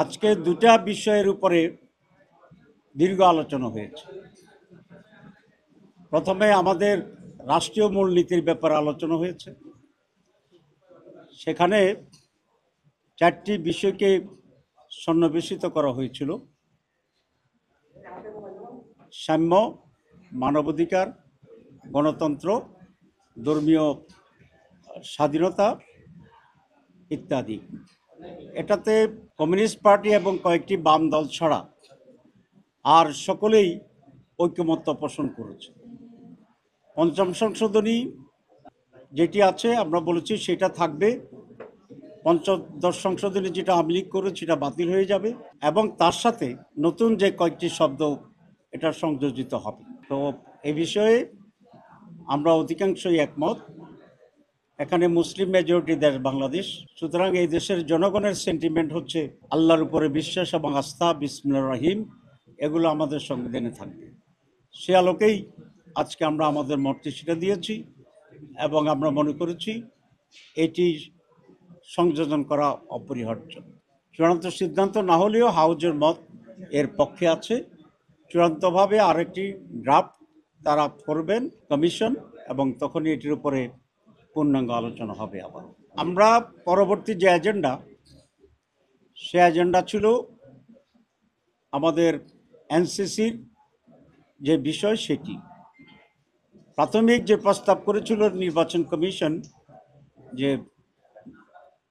আজকে দুটা বিষয়ের উপরে দীর্ঘ আলোচনা হয়েছে। প্রথমে আমাদের রাষ্ট্রীয় মূলনীতির ব্যাপারে আলোচনা হয়েছে। সেখানে চারটি বিষয়কে সন্নিবেশিত করা হয়েছিল: সাম্য, মানবাধিকার, গণতন্ত্র, ধর্মীয় স্বাধীনতা ইত্যাদি। এটাতে কমিউনিস্ট পার্টি এবং কয়েকটি বাম দল ছাড়া আর সকলেই ঐকমত্য পোষণ করেছে। পঞ্চম সংশোধনী যেটি আছে আমরা বলেছি সেটা থাকবে। পঞ্চদশ সংশোধনী যেটা আওয়ামী লীগ করে সেটা বাতিল হয়ে যাবে এবং তার সাথে নতুন যে কয়েকটি শব্দ এটা সংযোজিত হবে। তো এই বিষয়ে আমরা অধিকাংশই একমত। এখানে মুসলিম মেজরিটি দেশ বাংলাদেশ, সুতরাং এই দেশের জনগণের সেন্টিমেন্ট হচ্ছে আল্লাহর উপরে বিশ্বাস এবং আস্থা, বিসমিল্লাহির রহিম, এগুলো আমাদের সংবিধানে থাকবে। সে আলোকেই আজকে আমরা আমাদের মতটি সেটা দিয়েছি এবং আমরা মনে করেছি এটি সংযোজন করা অপরিহার্য। চূড়ান্ত সিদ্ধান্ত না হলেও হাউজের মত এর পক্ষে আছে। চূড়ান্তভাবে আরেকটি ড্রাফট তারা করবেন কমিশন এবং তখনই এটির উপরে পূর্ণাঙ্গ আলোচনা হবে। আবার আমরা পরবর্তী যে এজেন্ডা, সে এজেন্ডা ছিল আমাদের এনসিসির যে বিষয় সেটি। প্রাথমিক যে প্রস্তাব করেছিল নির্বাচন কমিশন যে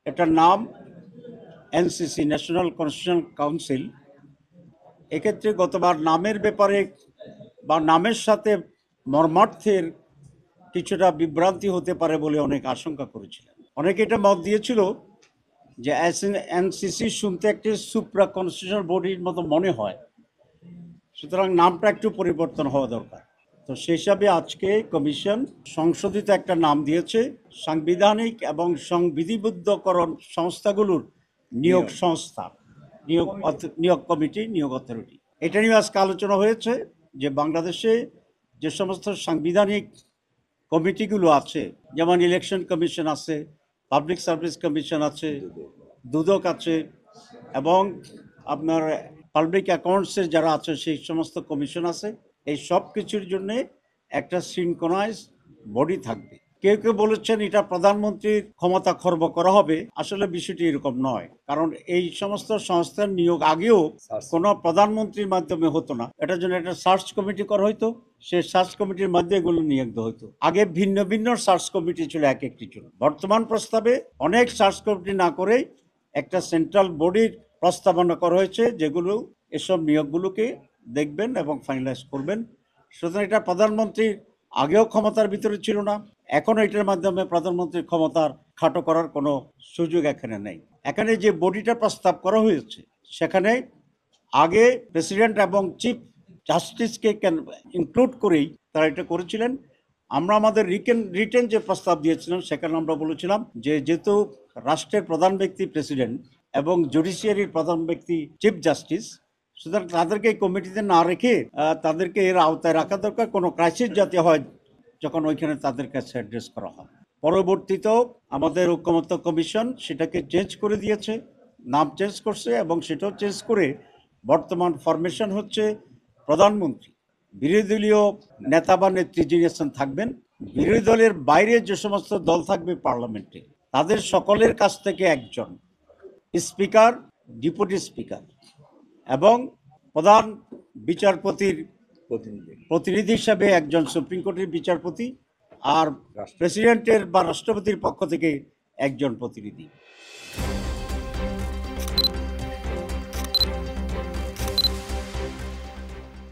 এটার নাম এনসিসি, ন্যাশনাল কনস্টিটিউশন কাউন্সিল, এক্ষেত্রে গতবার নামের ব্যাপারে বা নামের সাথে মর্মার্থের কিছুটা বিভ্রান্তি হতে পারে বলে অনেক আশঙ্কা করেছিলেন। অনেকে এটা মত দিয়েছিল যে এনসিসি শুনতে একটি সুপ্রা কনস্টিটিউশনাল বডির মতো মনে হয়, সুতরাং নামটা একটু পরিবর্তন হওয়া দরকার। তো সেই হিসাবে আজকে কমিশন সংশোধিত একটা নাম দিয়েছে, সাংবিধানিক এবং সংবিধিবদ্ধকরণ সংস্থাগুলোর নিয়োগ সংস্থা, নিয়োগ কমিটি, নিয়োগ অথরিটি। এটা নিয়ে আজকে আলোচনা হয়েছে যে বাংলাদেশে যে সমস্ত সাংবিধানিক কমিটিগুলো আছে, যেমন ইলেকশন কমিশন আছে, পাবলিক সার্ভিস কমিশন আছে, দুদক আছে এবং আপনার পাবলিক অ্যাকাউন্টসের যারা আছে সেই সমস্ত কমিশন আছে, এই সব কিছুর জন্য একটা সিনক্রোনাইজ বডি থাকবে। কেউ কেউ বলেছেন এটা প্রধানমন্ত্রীর ক্ষমতা খর্ব করা হবে। আসলে বিষয়টি এরকম নয়, কারণ এই সমস্ত সংস্থার নিয়োগ আগেও কোনো প্রধানমন্ত্রীর মাধ্যমে হতো না। এটার জন্য একটা সার্চ কমিটি করা হইতো, সেই সার্চ কমিটির মধ্যে এগুলো নিয়োগ হইতো। আগে ভিন্ন ভিন্ন সার্চ কমিটি ছিল এক একটি জন্য। বর্তমান প্রস্তাবে অনেক সার্চ কমিটি না করেই একটা সেন্ট্রাল বডির প্রস্তাবনা করা হয়েছে যেগুলো এসব নিয়োগগুলোকে দেখবেন এবং ফাইনালাইজ করবেন। সুতরাং এটা প্রধানমন্ত্রীর আগেও ক্ষমতার ভিতরে ছিল না, এখনো এটার মাধ্যমে প্রধানমন্ত্রীর ক্ষমতার খাটো করার কোনো সুযোগ এখানে নেই। এখানে যে বডিটা প্রস্তাব করা হয়েছে সেখানে আগে প্রেসিডেন্ট এবং চিফ জাস্টিসকে ইনক্লুড করেই তারা এটা করেছিলেন। আমরা আমাদের রিটেন যে প্রস্তাব দিয়েছিলাম সেখানে আমরা বলেছিলাম যে যেহেতু রাষ্ট্রের প্রধান ব্যক্তি প্রেসিডেন্ট এবং জুডিশিয়ারির প্রধান ব্যক্তি চিফ জাস্টিস, সুতরাং তাদেরকে এই কমিটিতে না রেখে তাদেরকে এর আওতায় রাখা দরকার। কোনো ক্রাইসিস যাতে হয় যখন ওইখানে তাদের কাছে অ্যাড্রেস করা হয়। পরবর্তীতেও আমাদের ঐকমত্য কমিশন সেটাকে চেঞ্জ করে দিয়েছে, নাম চেঞ্জ করছে এবং সেটাও চেঞ্জ করে বর্তমান ফরমেশন হচ্ছে প্রধানমন্ত্রী, বিরোধী দলীয় নেতা বা নেত্রী যিনি থাকবেন, বিরোধী দলের বাইরে যে সমস্ত দল থাকবে পার্লামেন্টে তাদের সকলের কাছ থেকে একজন স্পিকার, ডেপুটি স্পিকার এবং প্রধান বিচারপতির প্রতিনিধি হিসাবে একজন সুপ্রিম কোর্টের বিচারপতি, আর প্রেসিডেন্টের বা রাষ্ট্রপতির পক্ষ থেকে একজন প্রতিনিধি।